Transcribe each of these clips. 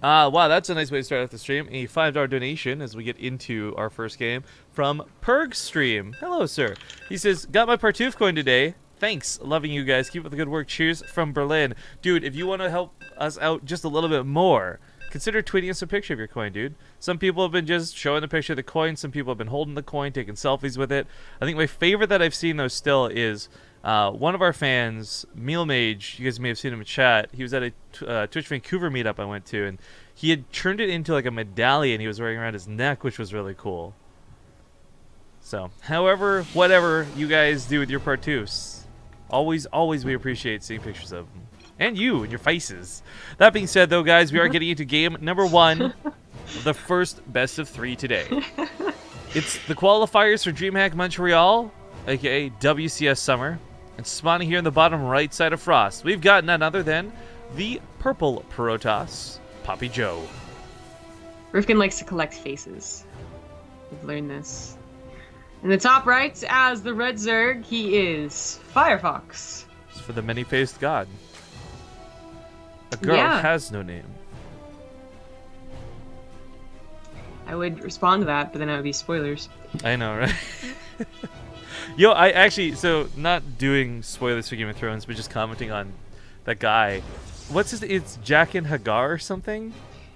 Wow, that's a nice way to start off the stream. A $5 donation as we get into our first game from Pergstream. Hello, sir. He says, got my Partouf coin today. Thanks. Loving you guys. Keep up the good work. Cheers from Berlin. Dude, if you want to help us out just a little bit more, consider tweeting us a picture of your coin, dude. Some people have been just showing the picture of the coin. Some people have been holding the coin, taking selfies with it. I think my favorite that I've seen, though, still is one of our fans, Meal Mage. You guys may have seen him in chat. He was at a Twitch Vancouver meetup I went to, and he had turned it into like a medallion he was wearing around his neck, which was really cool. So, however, whatever you guys do with your Partoufs, always we appreciate seeing pictures of them. And you and your faces. That being said, though, guys, we are getting into game number 1 of the first best of 3 today. It's the qualifiers for DreamHack Montreal, aka WCS Summer. And spawning here in the bottom right side of Frost, we've got none other than the purple Protoss, PappiJoe. Rifkin likes to collect faces. We've learned this. In the top right, as the red Zerg, he is FireFoX. It's for the many-faced god. A girl has no name. I would respond to that, but then that would be spoilers. I know, right? Yo, I actually, so not doing spoilers for Game of Thrones, but just commenting on that guy. What's his, it's Jaqen Hagar or something?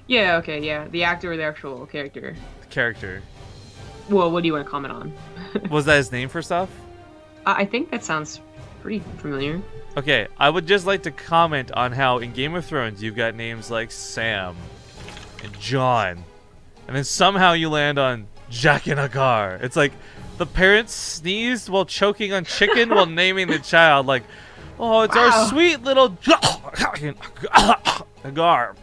Yeah, okay, yeah. The actor or the actual character? The character. Well, what do you want to comment on? Was that his name first off? I think that sounds pretty familiar. Okay, I would just like to comment on how in Game of Thrones you've got names like Sam and John, and then somehow you land on Jaqen Hagar. It's like the parents sneezed while choking on chicken while naming the child. Like, oh, it's our sweet little Hagar.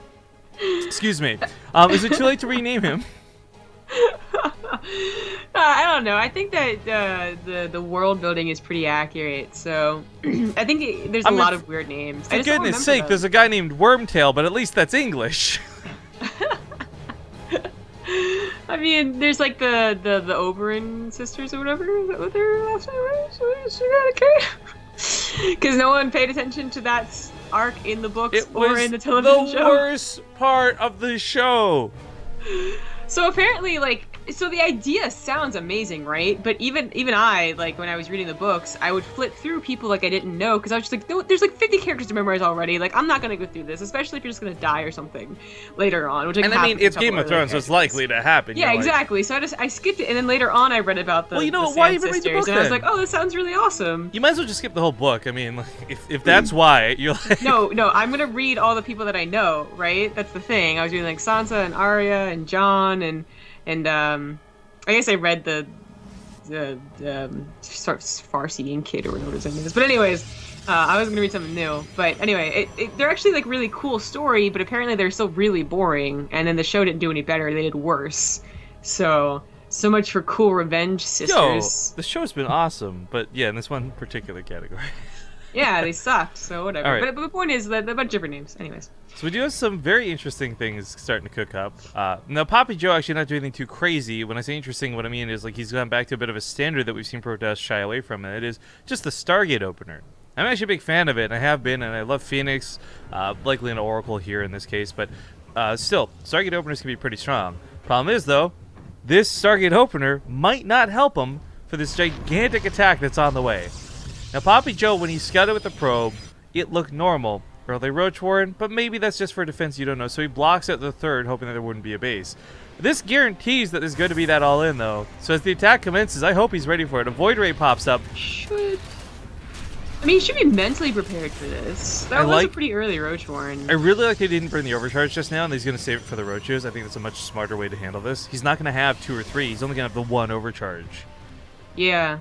Excuse me. Is it too late to rename him? I don't know. I think that the world building is pretty accurate. So I think there's a lot of weird names. For goodness sake, there's a guy named Wormtail, but at least that's English. I mean, there's like the Oberyn sisters or whatever. Is that what their last name is? Because no one paid attention to that arc in the books or in the television show. The worst part of the show. So apparently, like, so the idea sounds amazing, right? But even I, like, when I was reading the books, I would flip through people like I didn't know, because I was just like, no, there's like 50 characters to memorize already. Like, I'm not gonna go through this, especially if you're just gonna die or something later on. Which and I mean, it's Game of Thrones, so it's likely to happen. Yeah, exactly. So I skipped it, and then later on, I read about the. Well, you know what? Why even read the book then? And I was like, oh, this sounds really awesome. You might as well just skip the whole book. I mean, like, if that's why you're like. No, I'm gonna read all the people that I know, right? That's the thing. I was reading like Sansa and Arya and Jon and I guess I read the Farsian kid or whatever his name is. But anyways, I was gonna read something new. But anyway, they're actually like really cool story, but apparently they're still really boring. And then the show didn't do any better; they did worse. So much for cool revenge sisters. Yo, the show's been awesome, but yeah, in this one particular category. Yeah, they sucked, so whatever. All right. But the point is that a bunch of different names. Anyways. So we do have some very interesting things starting to cook up. Now, PappiJoe actually not doing anything too crazy. When I say interesting, what I mean is like he's gone back to a bit of a standard that we've seen Protoss shy away from, and it is just the Stargate opener. I'm actually a big fan of it, and I have been, and I love Phoenix, likely an Oracle here in this case, but still, Stargate openers can be pretty strong. Problem is, though, this Stargate opener might not help him for this gigantic attack that's on the way. Now, PappiJoe, when he scouted with the probe, it looked normal. Early Roach Warren, but maybe that's just for defense, you don't know. So he blocks out the third, hoping that there wouldn't be a base. This guarantees that there's going to be that all in, though. So as the attack commences, I hope he's ready for it. A Void Ray pops up. I mean, he should be mentally prepared for this. That was a pretty early Roach Warren. I really like they didn't bring the overcharge just now, and he's going to save it for the Roaches. I think that's a much smarter way to handle this. He's not going to have 2 or 3. He's only going to have the 1 overcharge. Yeah.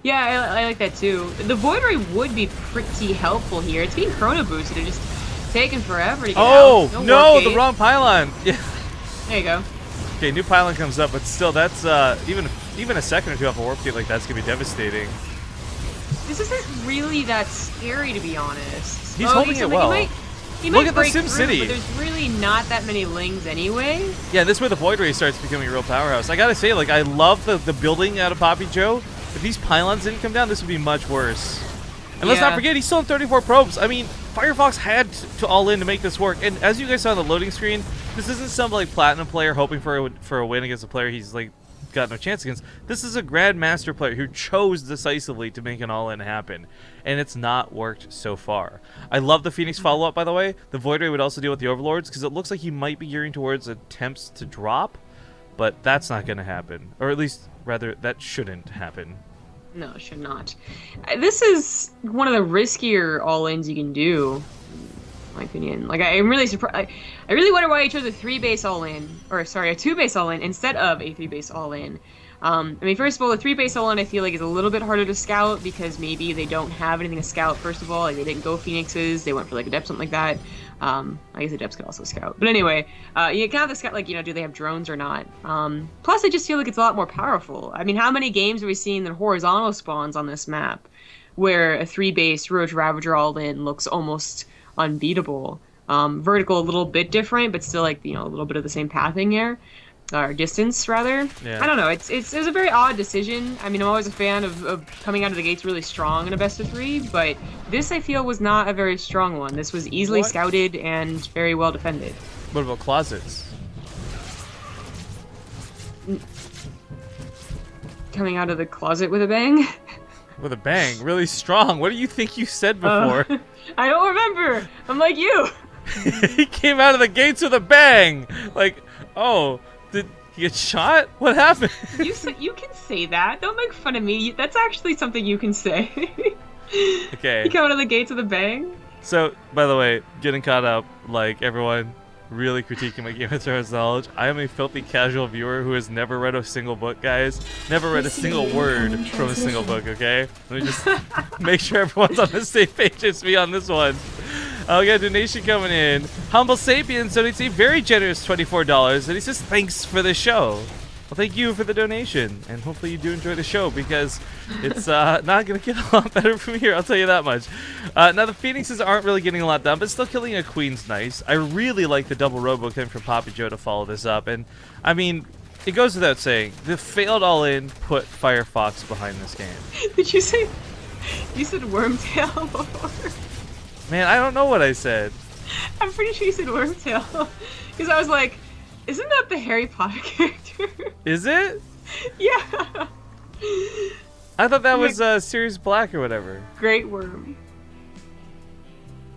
Yeah, I like that too. The Void Ray would be pretty helpful here. It's being chrono boosted. It's just taking forever to get out. Oh, no, the wrong pylon. Yeah. There you go. Okay, new pylon comes up, but still, that's even a second or two off a warp gate like that's going to be devastating. This isn't really that scary, to be honest. He's holding it well. He might Look at the Sim City. But there's really not that many lings anyway. Yeah, this is where the Void Ray starts becoming a real powerhouse. I gotta say, like, I love the building out of PappiJoe. If these pylons didn't come down, this would be much worse. And let's not forget, he's still in 34 probes. I mean, FireFoX had to all in to make this work, and as you guys saw on the loading screen, this isn't some like platinum player hoping for a win against a player he's like got no chance against. This is a grandmaster player who chose decisively to make an all-in happen, and it's not worked so far. I love the Phoenix follow-up, by the way. The Void Ray would also deal with the Overlords, because it looks like he might be gearing towards attempts to drop, but that's not going to happen, or at least rather that shouldn't happen. No, it should not. This is one of the riskier all-ins you can do, in my opinion. Like, I'm really surprised. I really wonder why he chose a 3-base all-in, or sorry, a 2-base all-in instead of a 3-base all-in. I mean, first of all, the 3-base all-in I feel like is a little bit harder to scout because maybe they don't have anything to scout. First of all, like they didn't go Phoenixes, they went for like Adepts, something like that. I guess Adepts could also scout, but anyway, you kind of have to scout like, you know, do they have drones or not? Plus, I just feel like it's a lot more powerful. I mean, how many games are we seeing the horizontal spawns on this map, where a 3-base Roach Ravager all-in looks almost unbeatable? Vertical a little bit different, but still like, you know, a little bit of the same pathing here. Or distance, rather. Yeah. I don't know. It's a very odd decision. I mean, I'm always a fan of coming out of the gates really strong in a best of 3, but this I feel was not a very strong one. This was easily scouted and very well defended. What about closets? Coming out of the closet with a bang? With a bang, really strong. What do you think you said before? I don't remember. I'm like you. He came out of the gates with a bang. Like, oh. Did he get shot? What happened? You can say that. Don't make fun of me. That's actually something you can say. Okay. You come out of the gates with a bang? So, by the way, getting caught up, like everyone, really critiquing my Game of Thrones knowledge. I am a filthy casual viewer who has never read a single book, guys. Never read a single word from a single book, okay? Let me just make sure everyone's on the same page as me on this one. We got a donation coming in. Humble Sapiens donates a very generous $24, and he says, thanks for the show. Well, thank you for the donation, and hopefully you do enjoy the show, because it's not going to get a lot better from here, I'll tell you that much. Now, the Phoenixes aren't really getting a lot done, but still killing a Queen's nice. I really like the double robo coming from PappiJoe to follow this up, and, I mean, it goes without saying, the failed all-in put FireFoX behind this game. Did you say... You said Wormtail before? Man, I don't know what I said. I'm pretty sure you said Wormtail. Because I was like, isn't that the Harry Potter character? Is it? Yeah. I thought that was Sirius Black or whatever. Great Worm.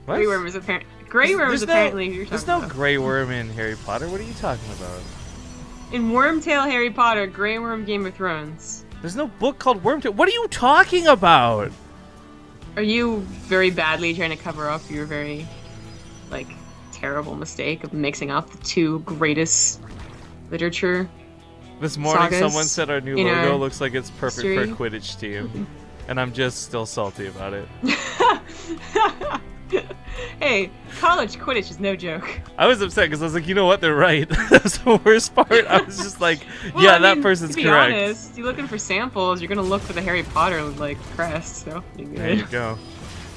What? Grey Worm is apparently... Grey Worm is apparently who you're talking about. There's no Grey Worm in Harry Potter. What are you talking about? In Wormtail Harry Potter, Grey Worm Game of Thrones. There's no book called Wormtail. What are you talking about? Are you very badly trying to cover up your very, like, terrible mistake of mixing up the two greatest literature This morning sagas someone said our new logo our looks like it's perfect history? for a Quidditch team. And I'm just still salty about it. Hey, college Quidditch is no joke. I was upset because I was like, you know what? They're right. That's the worst part. I was just like, Well, yeah, I that mean, person's to be correct. honest, you're looking for samples, you're gonna look for the Harry Potter, like, crest, so you're good. There you go.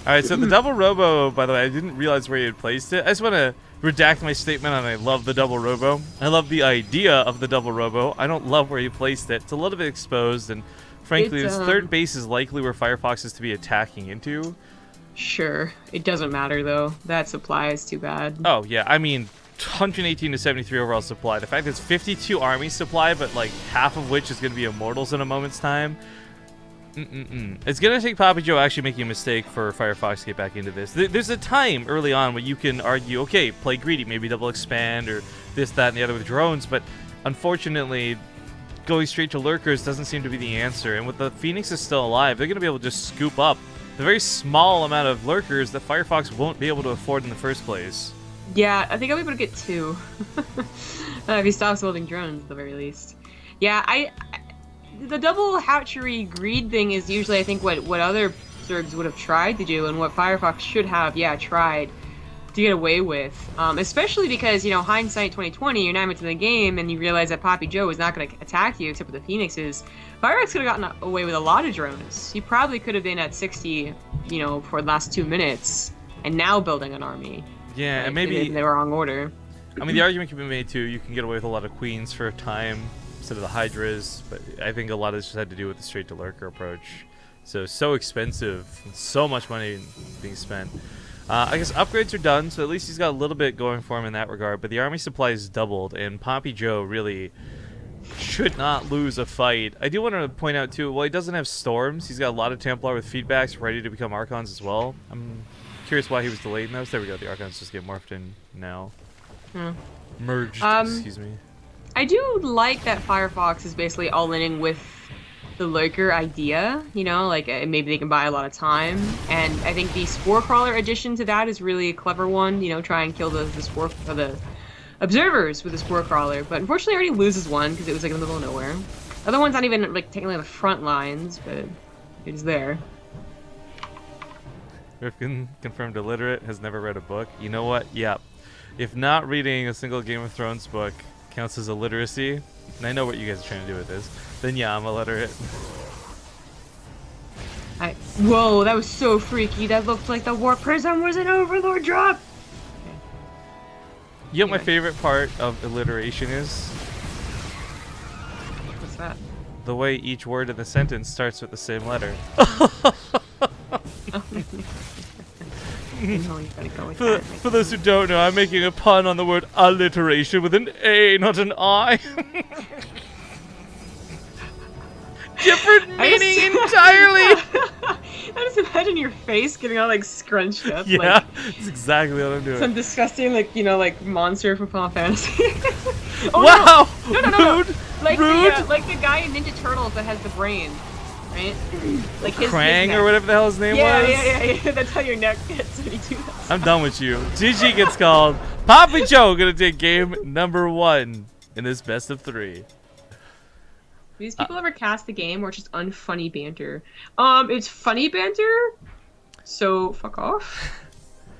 Alright, so the double robo, by the way, I didn't realize where you had placed it. I just want to redact my statement on I love the double robo. I love the idea of the double robo. I don't love where you placed it. It's a little bit exposed, and frankly, this third base is likely where FireFoX is to be attacking into. Sure. It doesn't matter, though. That supply is too bad. Oh, yeah. I mean, 118 to 73 overall supply. The fact that it's 52 army supply, but like half of which is going to be Immortals in a moment's time. It's going to take PappiJoe actually making a mistake for FireFoX to get back into this. There's a time early on where you can argue, okay, play greedy, maybe double expand or this, that, and the other with drones, but unfortunately, going straight to lurkers doesn't seem to be the answer. And with the Phoenixes still alive, they're going to be able to just scoop up the very small amount of lurkers that FireFoX won't be able to afford in the first place. Yeah, I think I'll be able to get 2. If he stops building drones, at the very least. Yeah, the double hatchery greed thing is usually, I think, what other Zergs would have tried to do, and what FireFoX should have, tried to get away with. Especially because, you know, hindsight 2020, you're 9 minutes in the game, and you realize that PappiJoe is not going to attack you except with the Phoenixes. FireFoX could have gotten away with a lot of drones. He probably could have been at 60, you know, for the last 2 minutes, and now building an army. Yeah, like, and maybe if they were wrong order. I mean, the argument can be made too. You can get away with a lot of queens for a time instead of the hydras, but I think a lot of this just had to do with the straight to lurker approach. So expensive, and so much money being spent. I guess upgrades are done, so at least he's got a little bit going for him in that regard. But the army supplies doubled, and PappiJoe really should not lose a fight. I do want to point out too, well, he doesn't have storms. He's got a lot of Templar with feedbacks ready to become Archons as well. I'm curious why he was delayed in those. There we go. The Archons just get morphed in now. Merged, excuse me. I do like that FireFoX is basically all-inning with the lurker idea, you know, like maybe they can buy a lot of time, and I think the Spore Crawler addition to that is really a clever one, you know, try and kill the spore or the observers with the Spore Crawler, but unfortunately he already loses one because it was like in the middle of nowhere. Other one's not even like technically on the front lines, but it's there. Rifkin confirmed illiterate, has never read a book. You know what? Yep. If not reading a single Game of Thrones book counts as illiteracy, and I know what you guys are trying to do with this, then yeah, I'm illiterate. Whoa, that was so freaky. That looked like the Warp Prism was an Overlord drop. Okay. You know what my favorite part of alliteration is? What's that? The way each word in the sentence starts with the same letter. For those who don't know, I'm making a pun on the word alliteration with an A, not an I. Different meaning entirely. I just imagine your face getting all like scrunched up. Yeah, like, that's exactly what I'm doing. Some disgusting, like, you know, like monster from Final Fantasy. Oh, wow! No. Rude! Like Rude! like the guy in Ninja Turtles that has the brain, right? Like his Krang neck. or whatever the hell his name was? Yeah. That's how your neck gets when you do that. I'm done with you. GG gets called. PappiJoe gonna take game number 1 in this best of 3. Do these people ever cast the game or just unfunny banter? It's funny banter, so fuck off.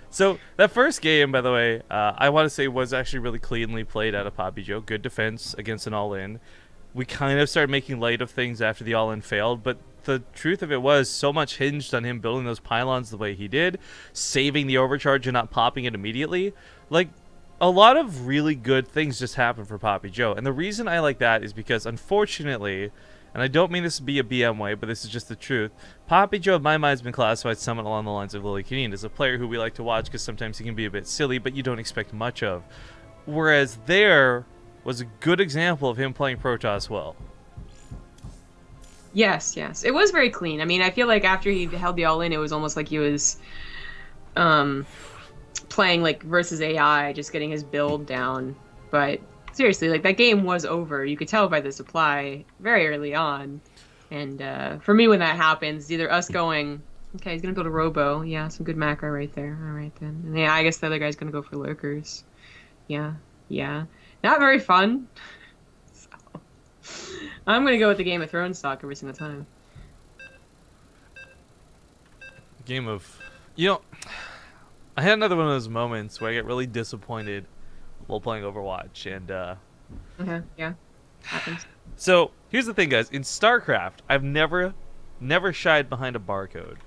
So that first game, by the way, I want to say was actually really cleanly played out of PappiJoe. Good defense against an all-in. We kind of started making light of things after the all-in failed, but the truth of it was so much hinged on him building those pylons the way he did, saving the overcharge and not popping it immediately. Like, a lot of really good things just happened for PappiJoe, and the reason I like that is because, unfortunately, and I don't mean this to be a BM way, but this is just the truth, PappiJoe, in my mind, has been classified somewhat along the lines of Lily Kineen as a player who we like to watch because sometimes he can be a bit silly, but you don't expect much of. Whereas there was a good example of him playing Protoss well. Yes. It was very clean. I mean, I feel like after he held the all-in, it was almost like he was playing like versus AI, just getting his build down. But seriously, like that game was over. You could tell by the supply very early on. And for me, when that happens, either us going, okay, he's gonna build a robo. Yeah, some good macro right there. All right then. And yeah, I guess the other guy's gonna go for lurkers. Yeah. Not very fun. So, I'm gonna go with the Game of Thrones stock every single time. Game of... You know, I had another one of those moments where I get really disappointed while playing Overwatch, and Yeah. Happens. So, here's the thing, guys. In StarCraft, I've never shied behind a barcode.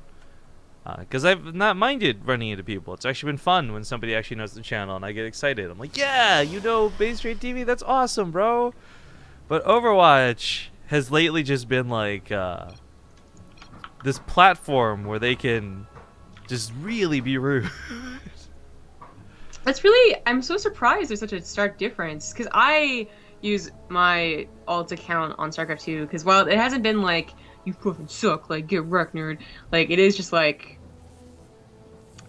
Because I've not minded running into people. It's actually been fun when somebody actually knows the channel and I get excited. I'm like, yeah, you know BaseTradeTV? That's awesome, bro. But Overwatch has lately just been like this platform where they can just really be rude. That's really... I'm so surprised there's such a stark difference. Because I use my alt account on StarCraft 2. Because while it hasn't been like, you fucking suck, like, get wrecked, nerd. Like, it is just like...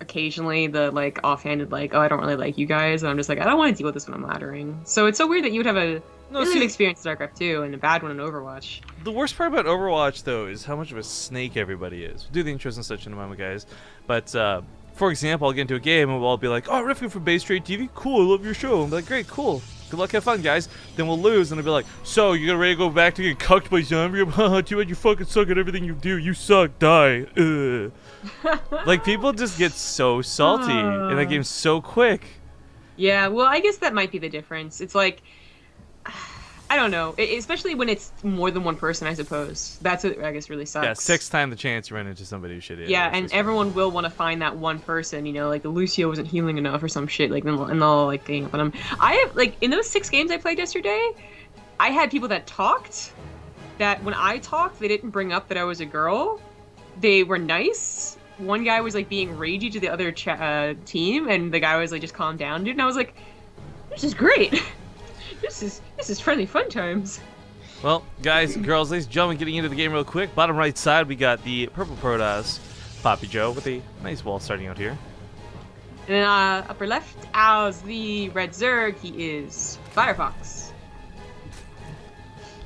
occasionally the like offhanded like, oh, I don't really like you guys, and I'm just like, I don't want to deal with this when I'm laddering. So it's so weird that you would have a really good experience in StarCraft 2 and a bad one in Overwatch. The worst part about Overwatch though is how much of a snake everybody is. We'll do the intros and such in a moment, guys. But for example, I'll get into a game and we'll all be like, oh, Rifkin from BaseTradeTV, cool, I love your show. I'm like, great, cool. Good luck, have fun, guys. Then we'll lose, and they'll be like, so, you ready to go back to get cucked by zombie? Haha, too bad you fucking suck at everything you do. You suck, die. Like, people just get so salty in that game so quick. Yeah, well, I guess that might be the difference. It's like, I don't know, especially when it's more than one person, I suppose. That's what I guess really sucks. Yeah, 6 times the chance you run into somebody who's shitty. Yeah, and everyone will want to find that one person, you know, like the Lucio wasn't healing enough or some shit, like, and they'll like gang up on him. I have, like, in those 6 games I played yesterday, I had people that talked, that when I talked, they didn't bring up that I was a girl. They were nice, one guy was like being ragey to the other team, and the guy was like, just calm down, dude. And I was like, this is great. This is friendly fun times. Well, guys, girls, ladies and gentlemen, getting into the game real quick. Bottom right side, we got the purple Protoss, PappiJoe, with a nice wall starting out here. And then upper left, as the red Zerg, he is FireFoX.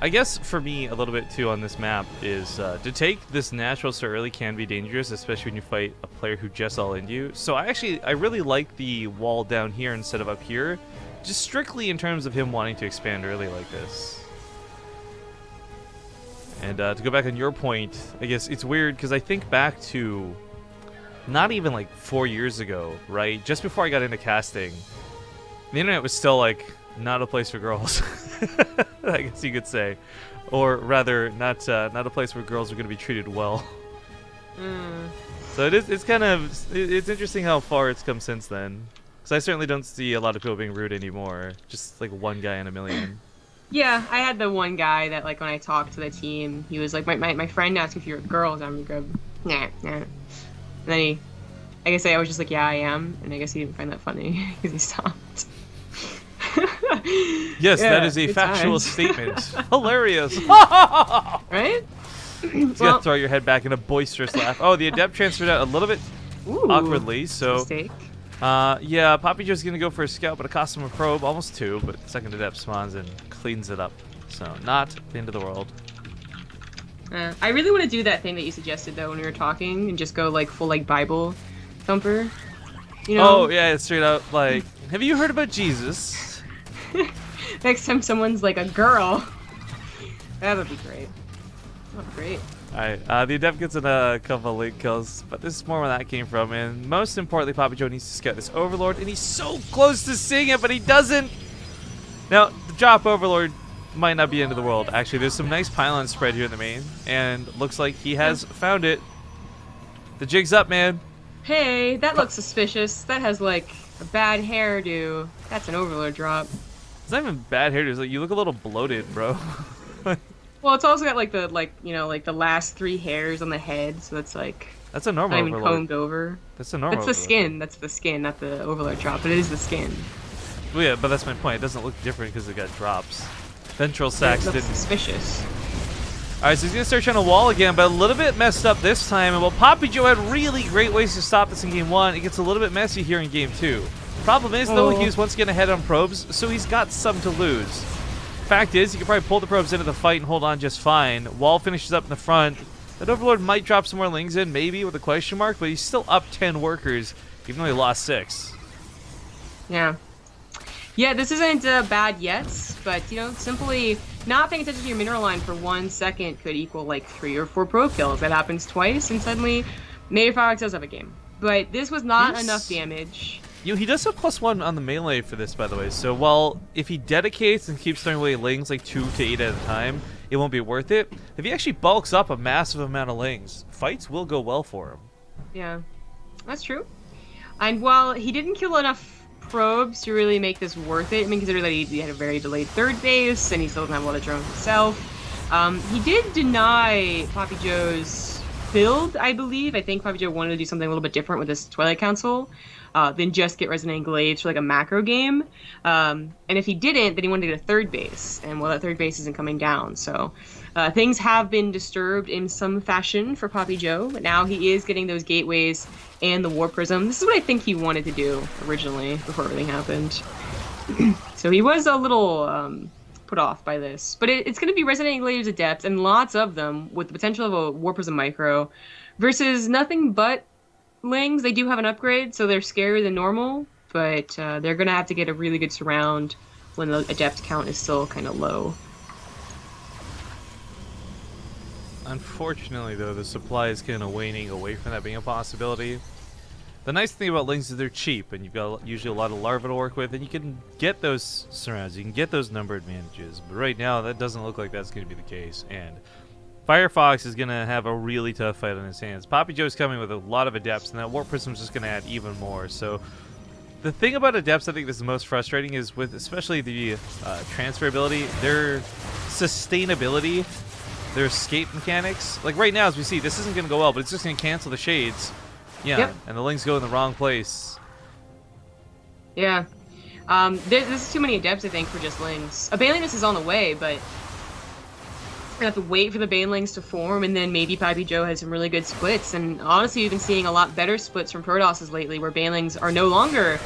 I guess for me, a little bit too on this map is to take this natural so early can be dangerous, especially when you fight a player who just all in you. So I really like the wall down here instead of up here, just strictly in terms of him wanting to expand early like this. And to go back on your point, I guess it's weird because I think back to not even like 4 years ago, right? Just before I got into casting, the internet was still like not a place for girls. I guess you could say, or rather, not a place where girls are going to be treated well. So it's kind of interesting how far it's come since then. Because I certainly don't see a lot of people being rude anymore. Just like one guy in a million. Yeah, I had the one guy that like when I talked to the team, he was like, my friend asked if you're girls. I'm like, nah. And then I guess I was just like, yeah, I am. And I guess he didn't find that funny because he stopped. Yes, yeah, that is a factual statement. Hilarious. Right? You gotta throw your head back in a boisterous laugh. Oh, the Adept transferred out a little bit awkwardly, so... Mistake. Yeah, PappiJoe's gonna go for a scout, but it costs him a probe, almost 2, but second Adept spawns and cleans it up. So, not the end of the world. I really want to do that thing that you suggested, though, when we were talking, and just go, like, full, like, Bible thumper. You know? Oh, yeah, it's straight up, like, have you heard about Jesus? Next time someone's, like, a girl. That would be great. That would be great. Alright, the Adept gets in a couple of late kills, but this is more where that came from, and most importantly, PappiJoe needs to scout this Overlord, and he's so close to seeing it, but he doesn't! Now, the drop Overlord might not be the end of the world. Actually, there's some nice pylon spread here in the main, and looks like he has found it. The jig's up, man. Hey, that looks suspicious. That has, like, a bad hairdo. That's an Overlord drop. It's not even bad hair, it's like you look a little bloated, bro. Well, it's also got like the last 3 hairs on the head, so it's like that's a normal not even Overlord. combed over. That's a normal. That's the skin. That's the skin, not the Overlord drop. But it is the skin. Well, yeah, but that's my point. It doesn't look different because it got drops. Ventral Sacs didn't. Suspicious. All right, so he's gonna start trying to wall again, but a little bit messed up this time. And while PappiJoe had really great ways to stop this in game 1, it gets a little bit messy here in game 2. Problem is, though, he was once again ahead on probes, so he's got some to lose. Fact is, he could probably pull the probes into the fight and hold on just fine. Wall finishes up in the front. That Overlord might drop some more lings in, maybe, with a question mark, but he's still up 10 workers, even though he lost 6. Yeah. Yeah, this isn't bad yet, but, you know, simply not paying attention to your mineral line for 1 second could equal, like, 3 or 4 probe kills. That happens twice, and suddenly, maybe FireFoX does have a game. But this was not enough damage. He does have +1 on the melee for this, by the way. So while if he dedicates and keeps throwing away lings like 2 to 8 at a time, it won't be worth it. If he actually bulks up a massive amount of lings, fights will go well for him. Yeah, that's true. And while he didn't kill enough probes to really make this worth it, I mean, consider that he had a very delayed 3rd base, and he still doesn't have a lot of drones himself. He did deny PappiJoe's build, I believe. I think PappiJoe wanted to do something a little bit different with this Twilight Council. Than just get Resonating Glaives for like a macro game. And if he didn't, then he wanted to get a 3rd base. And well, that 3rd base isn't coming down. So things have been disturbed in some fashion for PappiJoe. But now he is getting those gateways and the War Prism. This is what I think he wanted to do originally before everything happened. So he was a little put off by this. But it's going to be Resonating Glaives Adepts, and lots of them with the potential of a War Prism micro versus nothing but lings. They do have an upgrade, so they're scarier than normal, but they're going to have to get a really good surround when the Adept count is still kind of low. Unfortunately, though, the supply is kind of waning away from that being a possibility. The nice thing about lings is they're cheap, and you've got usually a lot of larvae to work with, and you can get those surrounds, you can get those number advantages, but right now that doesn't look like that's going to be the case, and FireFoX is going to have a really tough fight on his hands. PappiJoe's coming with a lot of Adepts, and that Warp Prism's just going to add even more. So the thing about Adepts I think that's the most frustrating is with especially the transferability, their sustainability, their escape mechanics. Like right now, as we see, this isn't going to go well, but it's just going to cancel the Shades. Yeah, Yep. and the Lings go in the wrong place. Yeah. This is too many Adepts, I think, for just Lings. A Baneliness is on the way, but we're gonna have to wait for the Banelings to form, and then maybe PappiJoe has some really good splits. And honestly, we've been seeing a lot better splits from Protosses lately, where Banelings are no longer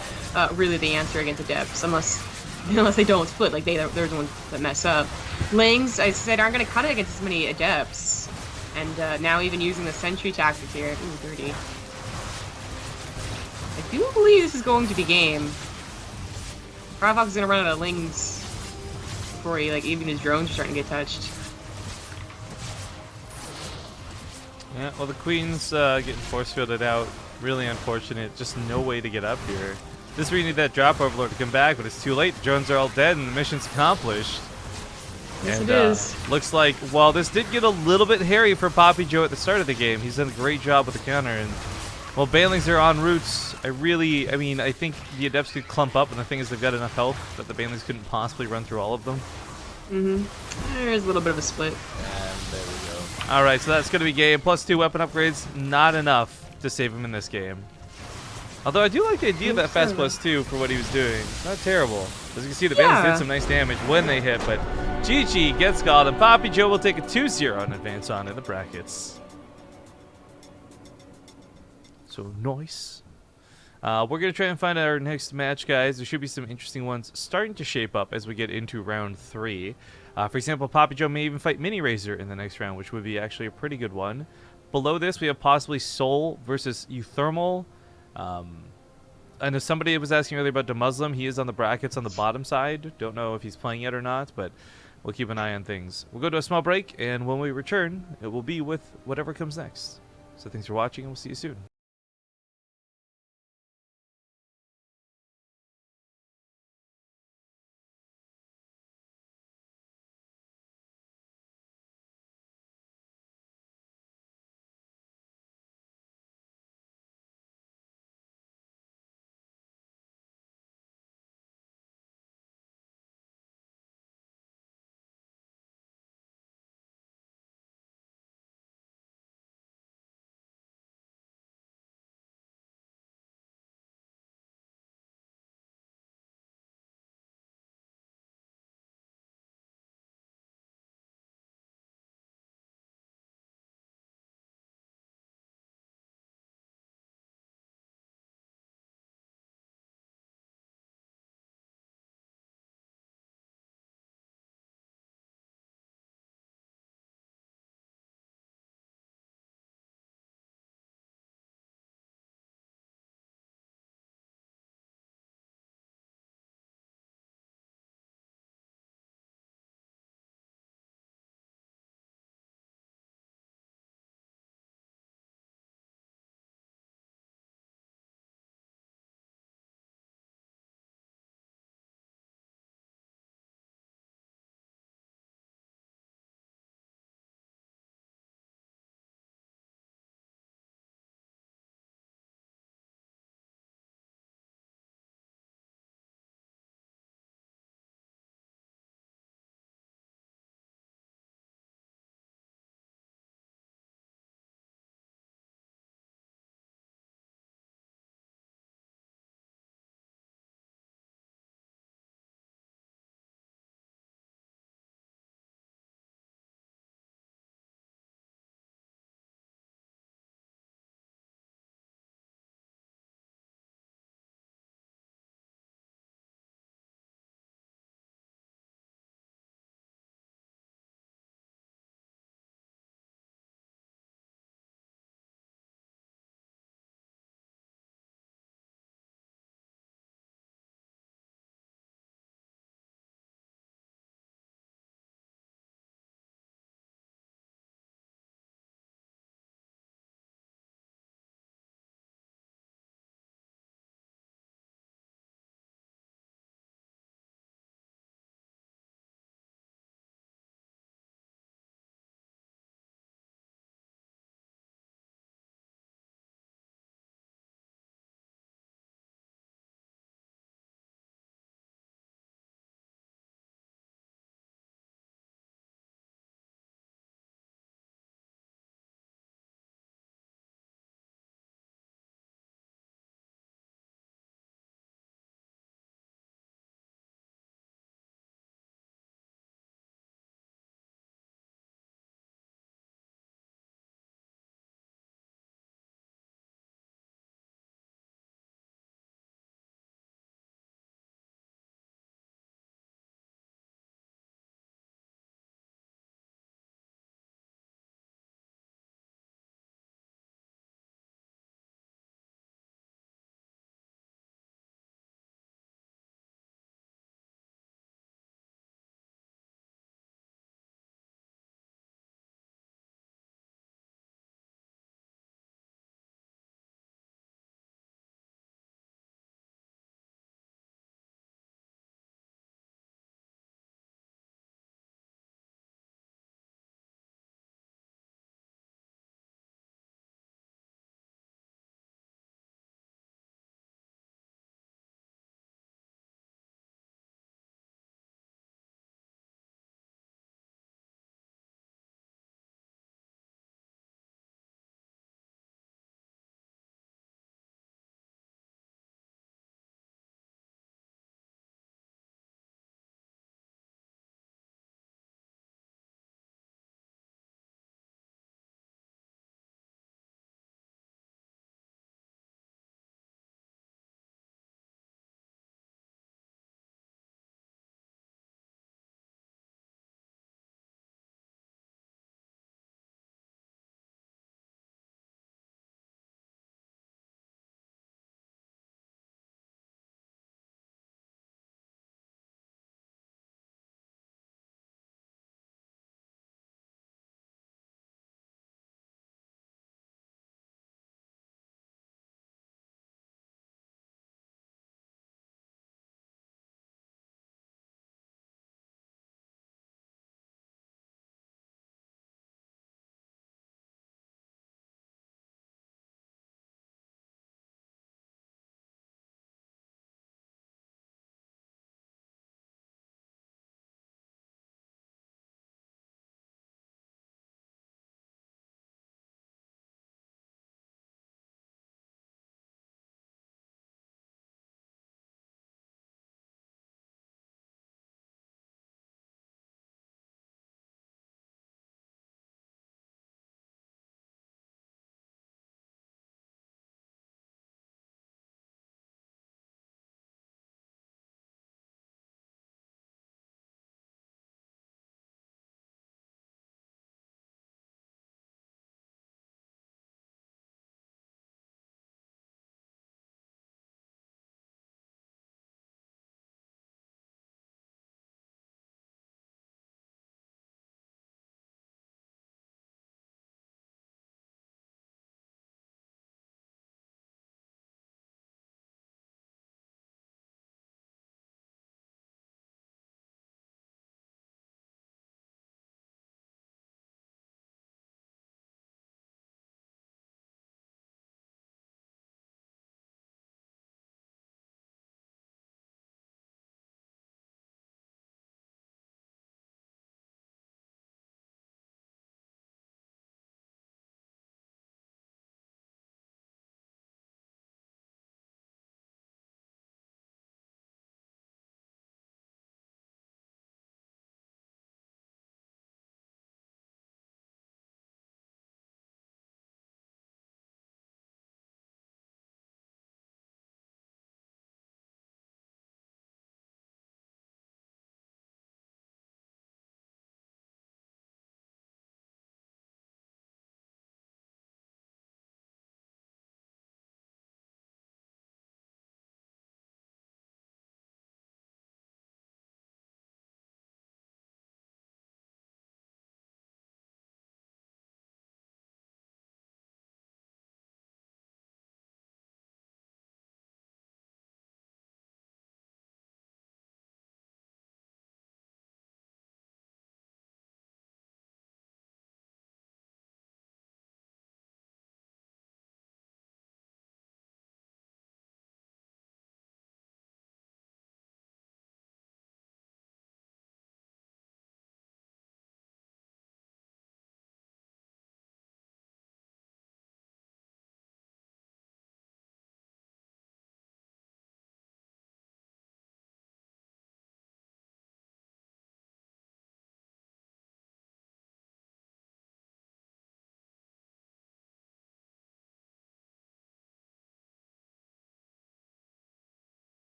really the answer against Adepts, unless they don't split. Like they're the ones that mess up. Lings, I said, aren't gonna cut it against as many Adepts, and now even using the Sentry tactic here. Ooh, 30. I do believe this is going to be game. FireFoX is gonna run out of Lings before he, like, even his drones are starting to get touched. Yeah, well, the Queen's getting force fielded out. Really unfortunate. Just no way to get up here. This is where you need that drop overlord to come back, but it's too late. Drones are all dead and the mission's accomplished. Yes, And, it is. Looks like, while this did get a little bit hairy for PappiJoe at the start of the game, he's done a great job with the counter. And while Banelings are en route, I think the Adepts could clump up, and the thing is they've got enough health that the Banelings couldn't possibly run through all of them. There's a little bit of a split. And there we go. Alright, so that's going to be game. +2 weapon upgrades, not enough to save him in this game. Although I do like the idea of that fast +2 for what he was doing. Not terrible. As you can see, the Banelings did some nice damage when they hit, but GG gets called, and PappiJoe will take a 2-0 and advance on in the brackets. So nice. We're going to try and find our next match, guys. There should be some interesting ones starting to shape up as we get into round 3. For example, PappiJoe may even fight Mini Razor in the next round, which would be actually a pretty good one. Below this, we have possibly Soul versus Euthermal. I know somebody was asking earlier about the Muslim. He is on the brackets on the bottom side. Don't know if he's playing yet or not, but we'll keep an eye on things. We'll go to a small break, and when we return, it will be with whatever comes next. So thanks for watching, and we'll see you soon.